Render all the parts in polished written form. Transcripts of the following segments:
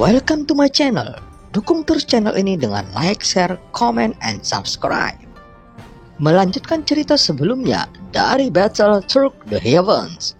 Welcome to my channel. Dukung terus channel ini dengan like, share, comment, and subscribe. Melanjutkan cerita sebelumnya dari Battle Through the Heavens.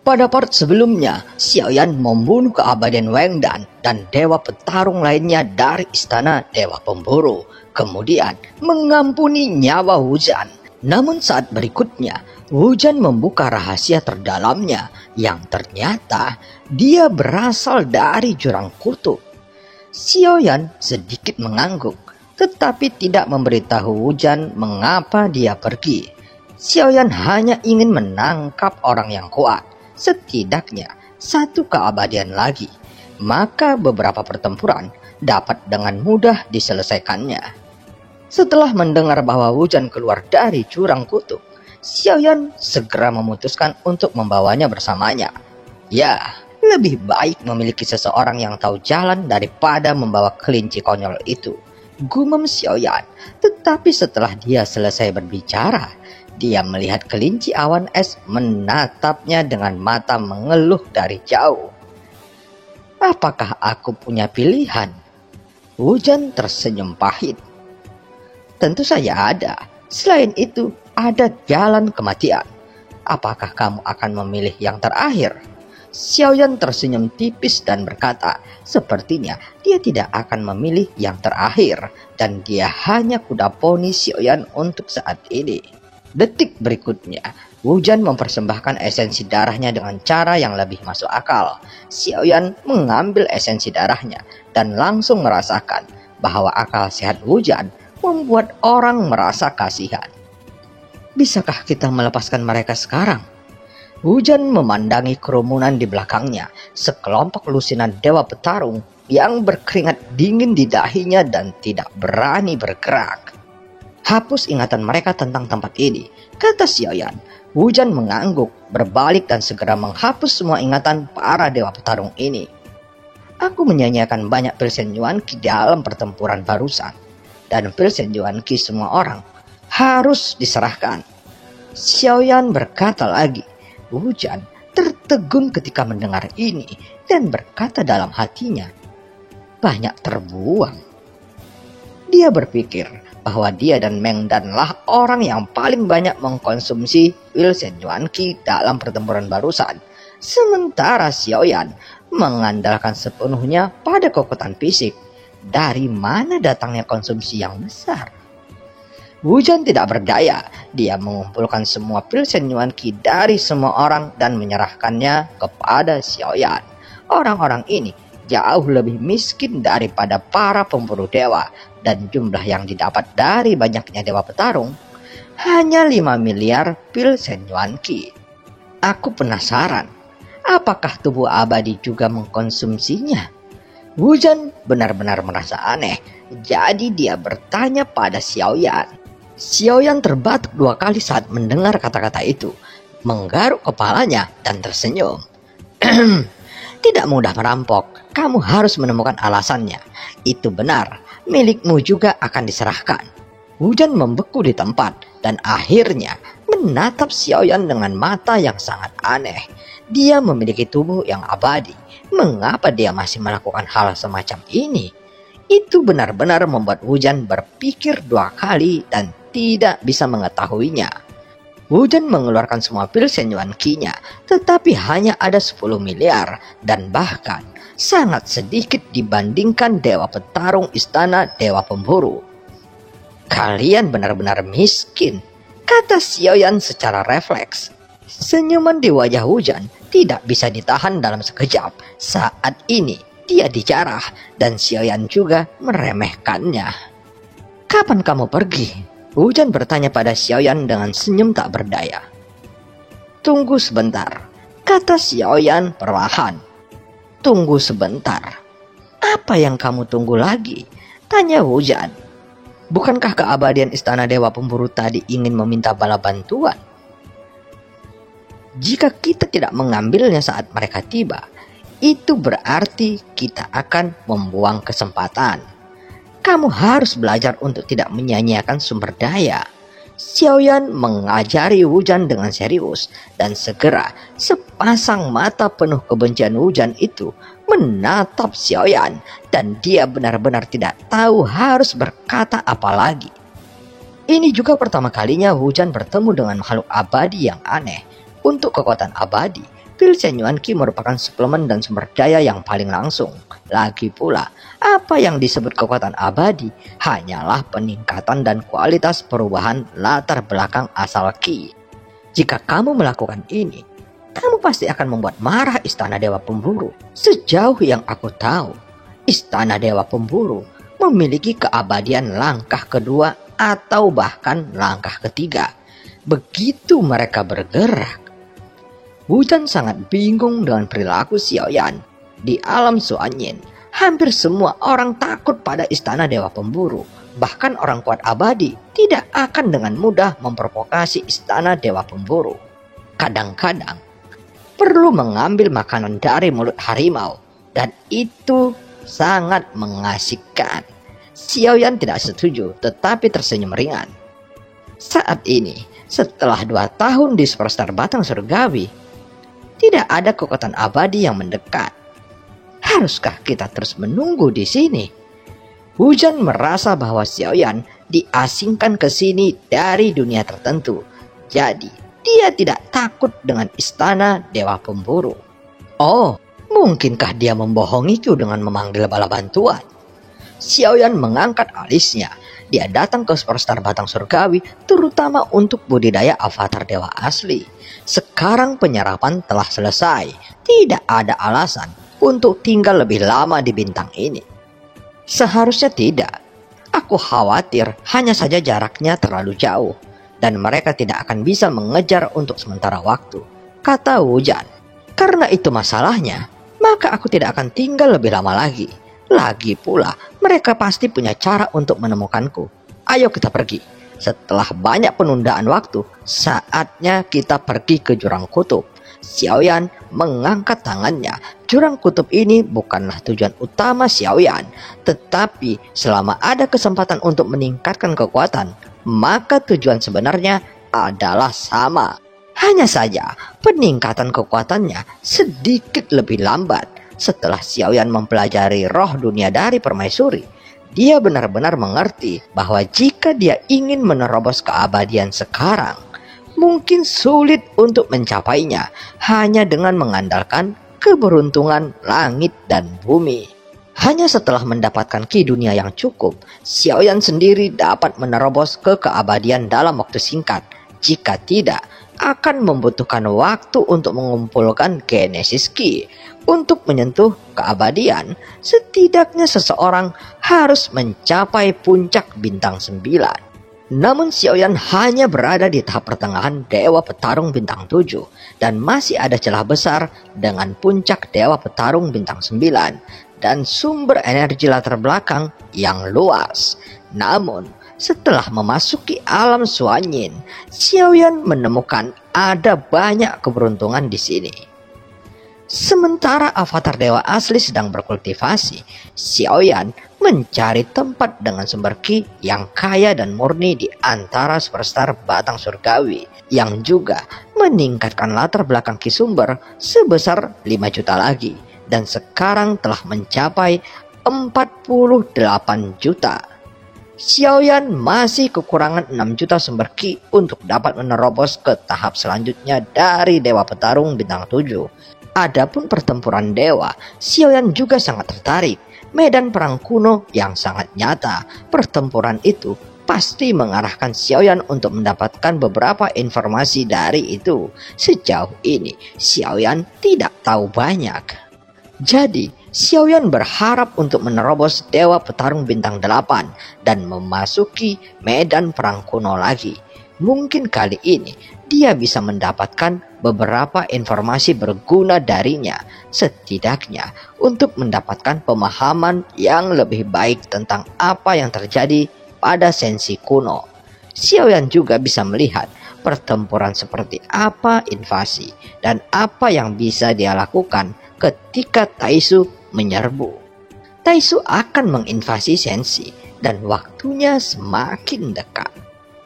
Pada part sebelumnya, Xiaoyan membunuh keabadian Wangdan dan dewa petarung lainnya dari istana dewa pemburu. Kemudian mengampuni nyawa Wujan. Namun saat berikutnya, Wujan membuka rahasia terdalamnya yang ternyata dia berasal dari jurang kutub. Xiaoyan sedikit mengangguk, tetapi tidak memberitahu Wujan mengapa dia pergi. Xiaoyan hanya ingin menangkap orang yang kuat, setidaknya satu keabadian lagi. Maka beberapa pertempuran dapat dengan mudah diselesaikannya. Setelah mendengar bahwa Wujan keluar dari jurang kutub, Xiaoyan segera memutuskan untuk membawanya bersamanya. Ya, lebih baik memiliki seseorang yang tahu jalan daripada membawa kelinci konyol itu, gumam Xiaoyan. Tetapi setelah dia selesai berbicara, dia melihat kelinci awan es menatapnya dengan mata mengeluh dari jauh. Apakah aku punya pilihan? Wujan tersenyum pahit. Tentu saja ada. Selain itu, ada jalan kematian. Apakah kamu akan memilih yang terakhir? Xiaoyan tersenyum tipis dan berkata, sepertinya dia tidak akan memilih yang terakhir. Dan dia hanya kuda poni Xiaoyan untuk saat ini. Detik berikutnya, Wujan mempersembahkan esensi darahnya dengan cara yang lebih masuk akal. Xiaoyan mengambil esensi darahnya dan langsung merasakan bahwa akal sehat Wujan membuat orang merasa kasihan. Bisakah kita melepaskan mereka sekarang? Wujan memandangi kerumunan di belakangnya, sekelompok lusinan dewa petarung yang berkeringat dingin di dahinya dan tidak berani bergerak. Hapus ingatan mereka tentang tempat ini, kata Xiaoyan. Wujan mengangguk, berbalik dan segera menghapus semua ingatan para dewa petarung ini. Aku menyanyiakan banyak pil Shen Yuan Qi dalam pertempuran barusan. Dan pil Shen Yuan Qi semua orang harus diserahkan. Xiaoyan berkata lagi. Wujan tertegun ketika mendengar ini dan berkata dalam hatinya, banyak terbuang. Dia berpikir bahwa dia dan Meng Danlah orang yang paling banyak mengkonsumsi pil Shen Yuan Qi dalam pertempuran barusan. Sementara Xiaoyan mengandalkan sepenuhnya pada kekuatan fisik. Dari mana datangnya konsumsi yang besar? Wujan tidak berdaya. Dia mengumpulkan semua pil Shen Yuan Qi dari semua orang dan menyerahkannya kepada Xiaoyan. Orang-orang ini jauh lebih miskin daripada para pemburu dewa. Dan jumlah yang didapat dari banyaknya dewa petarung hanya 5 miliar pil Shen Yuan Qi. Aku penasaran, apakah tubuh abadi juga mengkonsumsinya? Wujan benar-benar merasa aneh, jadi dia bertanya pada Xiaoyan. Xiaoyan terbatuk 2 kali saat mendengar kata-kata itu, menggaruk kepalanya dan tersenyum. Tidak mudah merampok, kamu harus menemukan alasannya. Itu benar, milikmu juga akan diserahkan. Wujan membeku di tempat dan akhirnya menatap Xiaoyan dengan mata yang sangat aneh. Dia memiliki tubuh yang abadi. Mengapa dia masih melakukan hal semacam ini? Itu benar-benar membuat Wujan berpikir 2 kali dan tidak bisa mengetahuinya. Wujan mengeluarkan semua pil Shen Yuan Qi-nya, tetapi hanya ada 10 miliar dan bahkan sangat sedikit dibandingkan dewa petarung istana dewa pemburu. Kalian benar-benar miskin, kata Xiaoyan secara refleks. Senyuman di wajah Wujan tidak bisa ditahan dalam sekejap. Saat ini dia dijarah dan Xiaoyan juga meremehkannya. Kapan kamu pergi? Wujan bertanya pada Xiaoyan dengan senyum tak berdaya. Tunggu sebentar, kata Xiaoyan perlahan. Tunggu sebentar. Apa yang kamu tunggu lagi? Tanya Wujan. Bukankah keabadian istana dewa pemburu tadi ingin meminta bala bantuan? Jika kita tidak mengambilnya saat mereka tiba, itu berarti kita akan membuang kesempatan. Kamu harus belajar untuk tidak menyia-nyiakan sumber daya. Xiaoyan mengajari Wujan dengan serius, dan segera sepasang mata penuh kebencian Wujan itu menatap Xiaoyan, dan dia benar-benar tidak tahu harus berkata apa lagi. Ini juga pertama kalinya Wujan bertemu dengan makhluk abadi yang aneh. Untuk kekuatan abadi, pil Shenyuan Qi merupakan suplemen dan sumber daya yang paling langsung. Lagi pula, apa yang disebut kekuatan abadi hanyalah peningkatan dan kualitas perubahan latar belakang asal Qi. Jika kamu melakukan ini, kamu pasti akan membuat marah Istana Dewa Pemburu. Sejauh yang aku tahu, Istana Dewa Pemburu memiliki keabadian langkah kedua atau bahkan langkah ketiga. Begitu mereka bergerak, Wujan sangat bingung dengan perilaku Xiaoyan. Di alam Suanyin, hampir semua orang takut pada Istana Dewa Pemburu. Bahkan orang kuat abadi tidak akan dengan mudah memprovokasi Istana Dewa Pemburu. Kadang-kadang perlu mengambil makanan dari mulut harimau, dan itu sangat mengasihkan. Xiaoyan tidak setuju, tetapi tersenyum ringan. Saat ini, setelah 2 tahun di Superstar Batang Surgawi, tidak ada kekuatan abadi yang mendekat. Haruskah kita terus menunggu di sini? Wujan merasa bahwa Xiaoyan diasingkan ke sini dari dunia tertentu. Jadi, dia tidak takut dengan Istana Dewa Pemburu. Oh, mungkinkah dia membohongiku dengan memanggil bala bantuan? Xiaoyan mengangkat alisnya. Dia datang ke Superstar Batang Surgawi terutama untuk budidaya avatar dewa asli. Sekarang penyerapan telah selesai. Tidak ada alasan untuk tinggal lebih lama di bintang ini. Seharusnya tidak. Aku khawatir hanya saja jaraknya terlalu jauh, dan mereka tidak akan bisa mengejar untuk sementara waktu, kata Wujan. Karena itu masalahnya, maka aku tidak akan tinggal lebih lama lagi. Lagi pula, mereka pasti punya cara untuk menemukanku. Ayo kita pergi. Setelah banyak penundaan waktu, saatnya kita pergi ke Jurang Kutub. Xiaoyan mengangkat tangannya. Jurang Kutub ini bukanlah tujuan utama Xiaoyan, tetapi selama ada kesempatan untuk meningkatkan kekuatan, maka tujuan sebenarnya adalah sama. Hanya saja peningkatan kekuatannya sedikit lebih lambat. Setelah Xiaoyan mempelajari roh dunia dari permaisuri, dia benar-benar mengerti bahwa jika dia ingin menerobos keabadian sekarang, mungkin sulit untuk mencapainya hanya dengan mengandalkan keberuntungan langit dan bumi. Hanya setelah mendapatkan ki dunia yang cukup, Xiaoyan sendiri dapat menerobos ke keabadian dalam waktu singkat. Jika tidak, akan membutuhkan waktu untuk mengumpulkan Genesis Ki. Untuk menyentuh keabadian, setidaknya seseorang harus mencapai puncak bintang 9. Namun Xiaoyan hanya berada di tahap pertengahan Dewa Petarung bintang 7 dan masih ada celah besar dengan puncak Dewa Petarung bintang 9 dan sumber energi latar belakang yang luas. Namun setelah memasuki alam Suanyin, Xiaoyan menemukan ada banyak keberuntungan di sini. Sementara avatar dewa asli sedang berkultivasi, Xiaoyan mencari tempat dengan sumber ki yang kaya dan murni di antara Superstar Batang Surgawi, yang juga meningkatkan latar belakang ki sumber sebesar 5 juta lagi, dan sekarang telah mencapai 48 juta. Xiaoyan masih kekurangan 6 juta sumber ki untuk dapat menerobos ke tahap selanjutnya dari Dewa Petarung bintang 7. Adapun pertempuran dewa, Xiaoyan juga sangat tertarik. Medan perang kuno yang sangat nyata. Pertempuran itu pasti mengarahkan Xiaoyan untuk mendapatkan beberapa informasi dari itu. Sejauh ini, Xiaoyan tidak tahu banyak. Jadi, Xiaoyan berharap untuk menerobos Dewa Petarung bintang 8 dan memasuki medan perang kuno lagi. Mungkin kali ini dia bisa mendapatkan beberapa informasi berguna darinya, setidaknya untuk mendapatkan pemahaman yang lebih baik tentang apa yang terjadi pada sensi kuno. Xiaoyan juga bisa melihat pertempuran seperti apa invasi dan apa yang bisa dia lakukan ketika Taisu menyerbu. Taisu akan menginvasi sensi dan waktunya semakin dekat.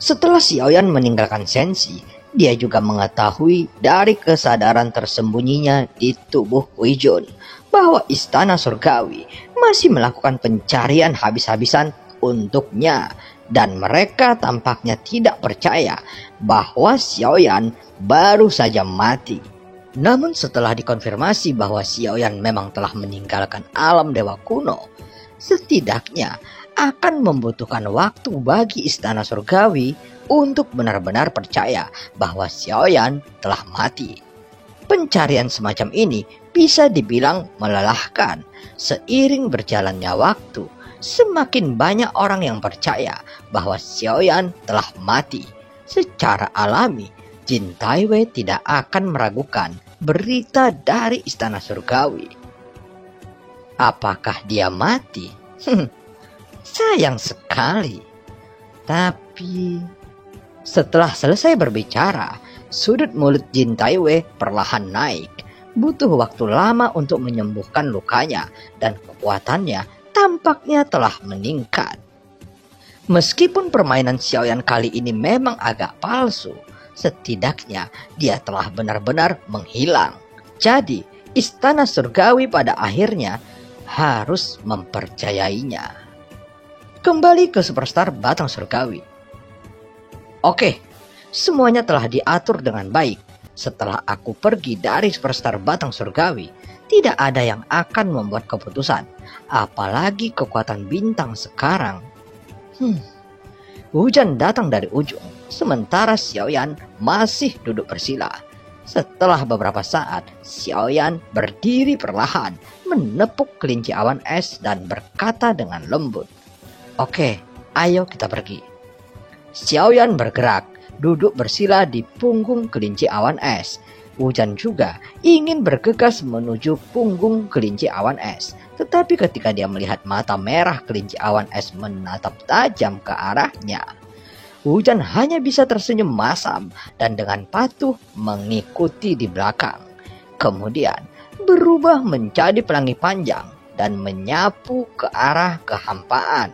Setelah Xiaoyan meninggalkan Sensi, dia juga mengetahui dari kesadaran tersembunyinya di tubuh Huijun bahwa istana surgawi masih melakukan pencarian habis-habisan untuknya, dan mereka tampaknya tidak percaya bahwa Xiaoyan baru saja mati. Namun setelah dikonfirmasi bahwa Xiaoyan memang telah meninggalkan alam dewa kuno, setidaknya akan membutuhkan waktu bagi istana surgawi untuk benar-benar percaya bahwa Xiaoyan telah mati. Pencarian semacam ini bisa dibilang melelahkan. Seiring berjalannya waktu, semakin banyak orang yang percaya bahwa Xiaoyan telah mati. Secara alami, Jin Taiwei tidak akan meragukan berita dari istana surgawi. Apakah dia mati? Sayang sekali. Tapi setelah selesai berbicara, sudut mulut Jin Taiwei perlahan naik. Butuh waktu lama untuk menyembuhkan lukanya, dan kekuatannya tampaknya telah meningkat. Meskipun permainan Xiaoyan kali ini memang agak palsu, setidaknya dia telah benar-benar menghilang. Jadi, istana surgawi pada akhirnya harus mempercayainya. Kembali ke Superstar Batang Surgawi. Oke, semuanya telah diatur dengan baik. Setelah aku pergi dari Superstar Batang Surgawi, tidak ada yang akan membuat keputusan. Apalagi kekuatan bintang sekarang. Hujan datang dari ujung, sementara Xiaoyan masih duduk bersila. Setelah beberapa saat, Xiaoyan berdiri perlahan, menepuk kelinci awan es dan berkata dengan lembut, "Oke, ayo kita pergi." Xiaoyan bergerak, duduk bersila di punggung kelinci awan es. Hujan juga ingin bergegas menuju punggung kelinci awan es. Tetapi ketika dia melihat mata merah kelinci awan es menatap tajam ke arahnya, Hujan hanya bisa tersenyum masam dan dengan patuh mengikuti di belakang. Kemudian berubah menjadi pelangi panjang dan menyapu ke arah kehampaan.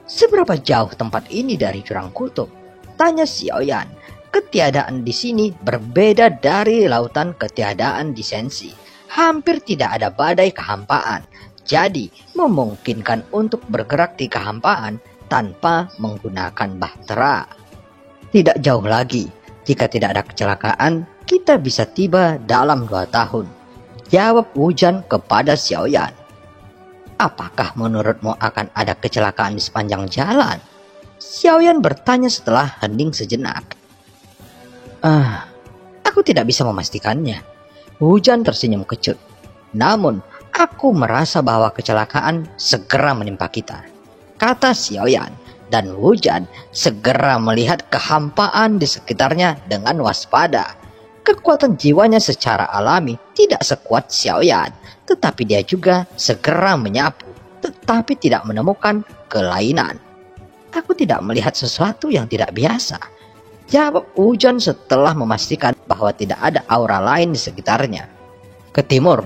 "Seberapa jauh tempat ini dari jurang kutub?" tanya Xiaoyan. Ketiadaan di sini berbeda dari lautan ketiadaan di Sensi. Hampir tidak ada badai kehampaan, jadi memungkinkan untuk bergerak di kehampaan tanpa menggunakan bahtera. "Tidak jauh lagi. Jika tidak ada kecelakaan, kita bisa tiba dalam 2 tahun. Jawab Hujan kepada Xiaoyan. "Apakah menurutmu akan ada kecelakaan di sepanjang jalan?" Xiaoyan bertanya setelah hening sejenak. Aku tidak bisa memastikannya." Hujan tersenyum kecut. "Namun, aku merasa bahwa kecelakaan segera menimpa kita," kata Xiaoyan, dan Hujan segera melihat kehampaan di sekitarnya dengan waspada. Kekuatan jiwanya secara alami tidak sekuat Xiaoyan, tetapi dia juga segera menyapu, tetapi tidak menemukan kelainan. "Aku tidak melihat sesuatu yang tidak biasa," jawab Hujan setelah memastikan bahwa tidak ada aura lain di sekitarnya. "Ke timur,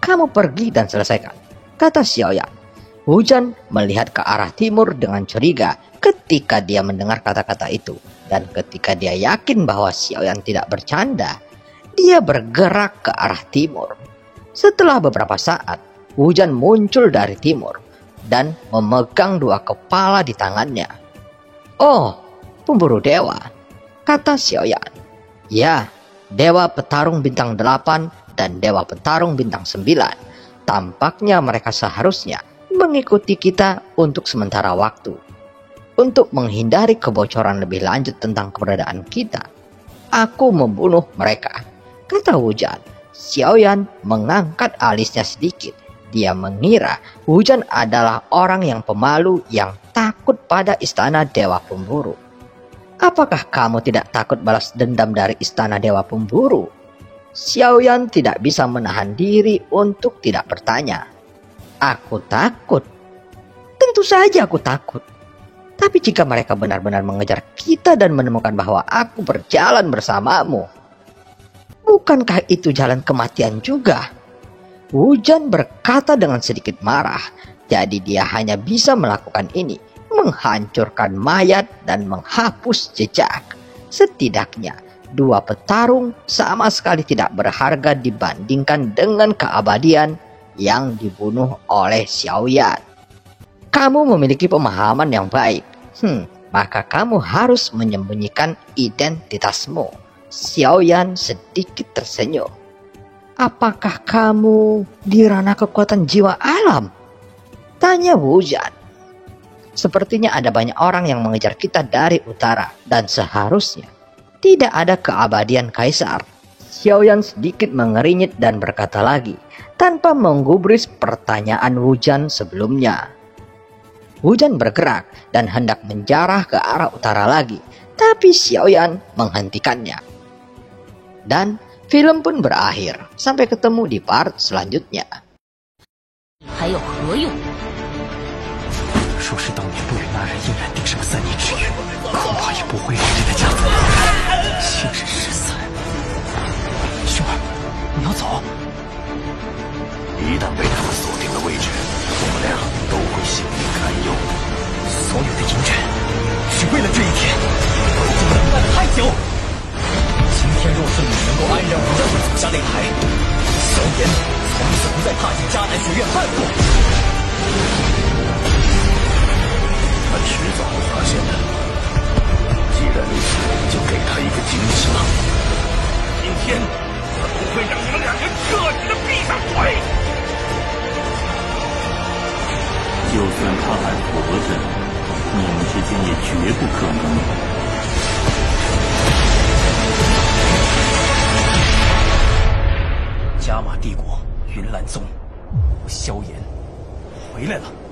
kamu pergi dan selesaikan," kata Xiaoyan. Hujan melihat ke arah timur dengan curiga ketika dia mendengar kata-kata itu. Dan ketika dia yakin bahwa Xiaoyan tidak bercanda, dia bergerak ke arah timur. Setelah beberapa saat, Hujan muncul dari timur dan memegang 2 kepala di tangannya. "Oh, pemburu dewa," kata Xiaoyan. "Ya, dewa petarung bintang 8 dan dewa petarung bintang 9. Tampaknya mereka seharusnya mengikuti kita untuk sementara waktu. Untuk menghindari kebocoran lebih lanjut tentang keberadaan kita, aku membunuh mereka," kata Hujan. Xiaoyan mengangkat alisnya sedikit. Dia mengira Hujan adalah orang yang pemalu yang takut pada istana dewa pemburu. "Apakah kamu tidak takut balas dendam dari istana dewa pemburu?" Xiaoyan tidak bisa menahan diri untuk tidak bertanya. "Aku takut. Tentu saja aku takut. Tapi jika mereka benar-benar mengejar kita dan menemukan bahwa aku berjalan bersamamu, bukankah itu jalan kematian juga?" Hujan berkata dengan sedikit marah. Jadi dia hanya bisa melakukan ini menghancurkan mayat dan menghapus jejak. Setidaknya 2 petarung sama sekali tidak berharga dibandingkan dengan keabadian yang dibunuh oleh Xiaoyan. Kamu memiliki pemahaman yang baik. Maka kamu harus menyembunyikan identitasmu. Xiaoyan sedikit tersenyum. Apakah kamu di ranah kekuatan jiwa alam? Tanya Wujan. Sepertinya ada banyak orang yang mengejar kita dari utara dan seharusnya tidak ada keabadian kaisar. Xiaoyan sedikit mengerinyit dan berkata lagi tanpa menggubris pertanyaan Wujan sebelumnya. Wujan bergerak dan hendak menjarah ke arah utara lagi, tapi Xiaoyan menghentikannya. Dan film pun berakhir. Sampai ketemu di part selanjutnya. 还有何用？若是当年不与那人硬然定什么3年之约，恐怕也不会让这个家族亲人失散。兄儿，你要走？一旦被他们锁定了位置，我们俩都会性命堪忧。所有的阴谋，只为了这一天，我已经等待了太久。今天若是你能够安然无恙地走下擂台，萧炎从此不再踏进迦南学院半步。他迟早会发现的。既然如此，就给他一个惊喜吧。今天，我不会让你们2人彻底的闭上嘴。就算他还活着，你们之间也绝不可能。加玛帝国云岚宗，萧炎回来了。